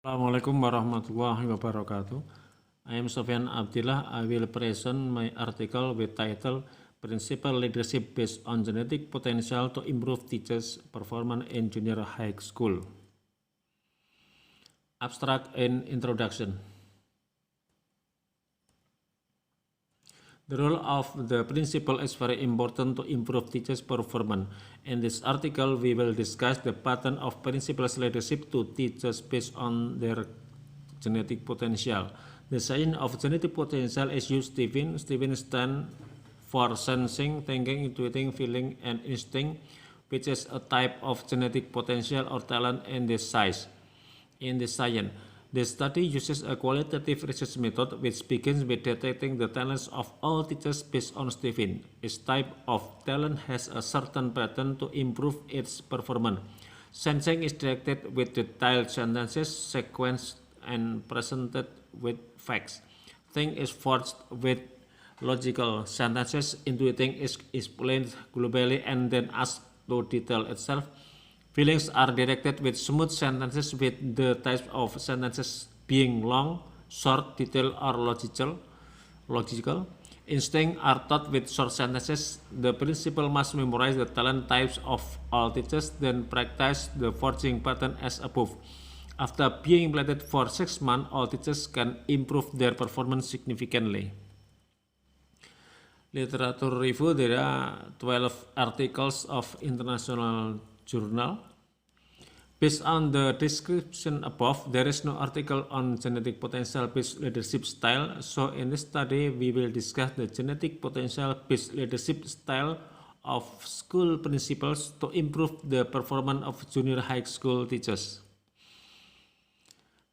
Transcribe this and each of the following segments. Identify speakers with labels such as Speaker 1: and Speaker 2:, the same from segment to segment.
Speaker 1: Assalamualaikum warahmatullahi wabarakatuh. I am Sofyan Abdillah. I will present my article with title Principal Leadership Based on Genetic Potential to Improve Teachers' Performance in Junior High School. Abstract and Introduction. The role of the principal is very important to improve teachers' performance. In this article, we will discuss the pattern of principal's leadership to teachers based on their genetic potential. The science of genetic potential is used Stephen stands for sensing, thinking, intuiting, feeling, and instinct, which is a type of genetic potential or talent in this science. The study uses a qualitative research method which begins with detecting the talents of all teachers based on Stephen. Each type of talent has a certain pattern to improve its performance. Sensing is directed with detailed sentences, sequenced and presented with facts. Think is forged with logical sentences. Intuiting is explained globally and then asked to detail itself. Feelings are directed with smooth sentences, with the types of sentences being long, short, detailed, or logical. Instinct are taught with short sentences. The principal must memorize the talent types of all teachers, then practice the forging pattern as above. After being implemented for 6 months, all teachers can improve their performance significantly. Literature review, there are 12 articles of international journal. Based on the description above, there is no article on genetic potential-based leadership style. So in this study, we will discuss the genetic potential-based leadership style of school principals to improve the performance of junior high school teachers.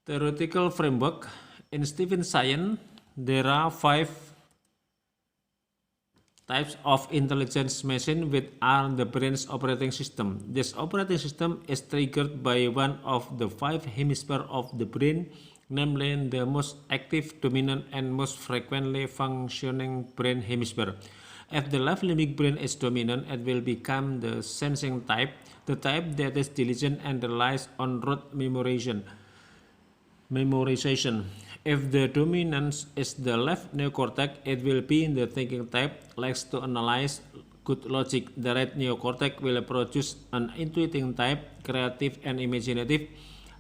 Speaker 1: Theoretical framework. In Stephen science, there are 5 types of intelligence machine which are the brain's operating system. This operating system is triggered by one of the 5 hemispheres of the brain, namely the most active, dominant, and most frequently functioning brain hemisphere. If the left limbic brain is dominant, it will become the sensing type, the type that is diligent and relies on rote memorization. If the dominance is the left neocortex, it will be in the thinking type, likes to analyze, good logic. The right neocortex will produce an intuiting type, creative and imaginative.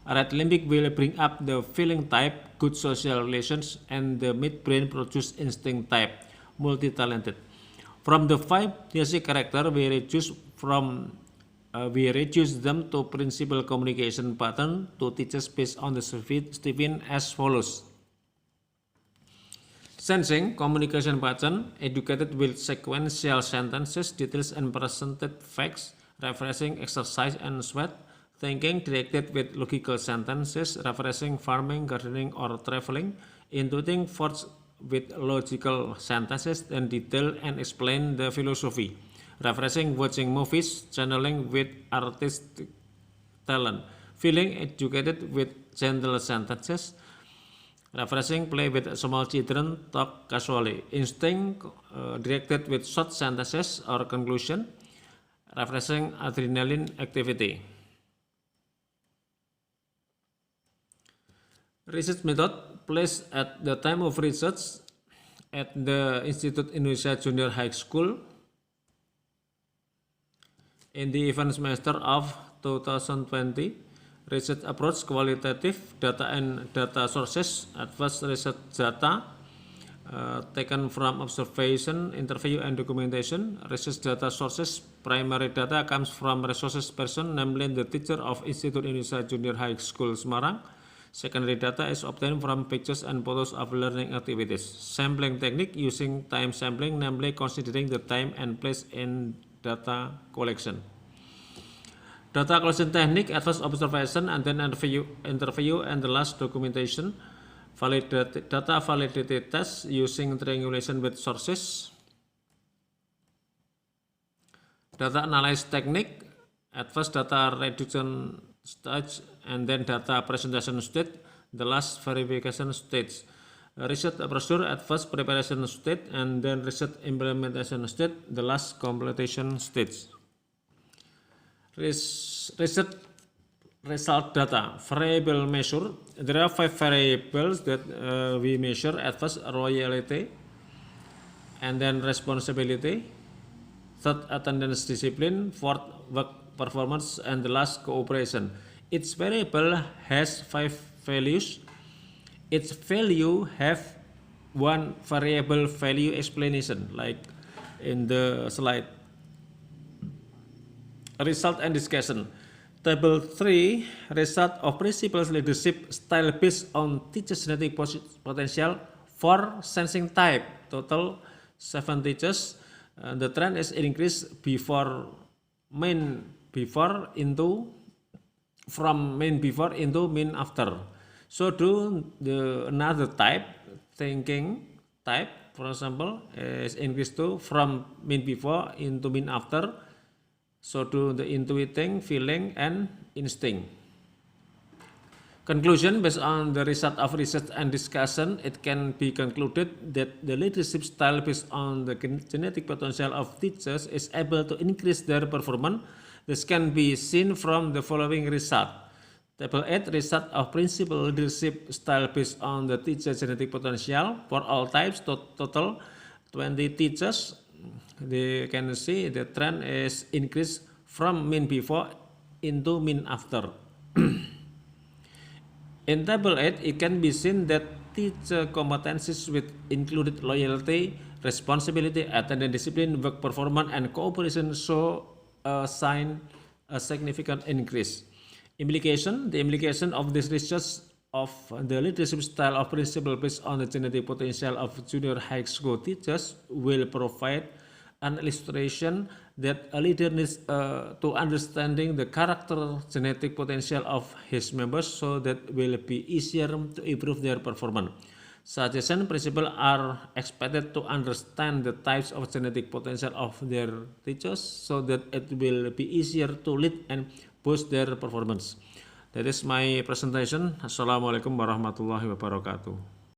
Speaker 1: Right limbic will bring up the feeling type, good social relations, and the midbrain produce instinct type, multi-talented. From the 5 basic characters, we reduce them to principal communication pattern to teachers based on the Stephen as follows. Sensing, communication pattern, educated with sequential sentences, details and presented facts, refreshing exercise and sweat. Thinking, directed with logical sentences, refreshing farming, gardening or traveling. Intuiting, forged with logical sentences and detail and explain the philosophy. Refreshing, watching movies, channeling with artistic talent. Feeling, educated with gentle sentences. Refreshing, play with small children, talk casually. Instinct, directed with short sentences or conclusion. Refreshing, adrenaline activity. Research method. Placed at the time of research at the Institut Indonesia Junior High School in the event semester of 2020. Research approach, qualitative data and data sources. At first, research data taken from observation, interview and documentation. Research data sources, primary data comes from resources person, namely the teacher of Institut Indonesia Junior High School Semarang. Secondary data is obtained from pictures and photos of learning activities. Sampling technique, using time sampling, namely considering the time and place in data collection. Data collection technique, at first observation and then interview and the last documentation. Data validity test, using triangulation with sources. Data analysis technique, at first data reduction stage and then data presentation stage, the last verification stage. Research procedure, at first preparation stage and then research implementation stage, the last completion stage. Research Result data, variable measure. There are 5 variables that we measure. At first, loyalty, and then responsibility, third, attendance discipline, fourth, work performance, and the last, cooperation. Each variable has 5 values. Each value have one variable value explanation, like in the slide. Result and discussion. Table 3, result of principles leadership style based on teachers' genetic potential for sensing type. Total 7 teachers. The trend is increase from main before into main after. So do the another type, thinking type, for example, is increased to from main before into main after. So do the intuiting, feeling, and instinct. Conclusion: based on the result of research and discussion, it can be concluded that the leadership style based on the genetic potential of teachers is able to increase their performance. This can be seen from the following result. Table 8, result of principal leadership style based on the teacher's genetic potential for all types, total 20 teachers. They can see the trend is increased from mean before into mean after. In table 8, it can be seen that teacher competencies with included loyalty, responsibility, attendance discipline, work performance, and cooperation show a significant increase. Implication: the implication of this research of the leadership style of principal based on the genetic potential of junior high school teachers will provide an illustration that a leader needs to understanding the character genetic potential of his members, so that will be easier to improve their performance. Suggestion: principals are expected to understand the types of genetic potential of their teachers, so that it will be easier to lead and boost their performance. That is my presentation. Assalamualaikum warahmatullahi wabarakatuh.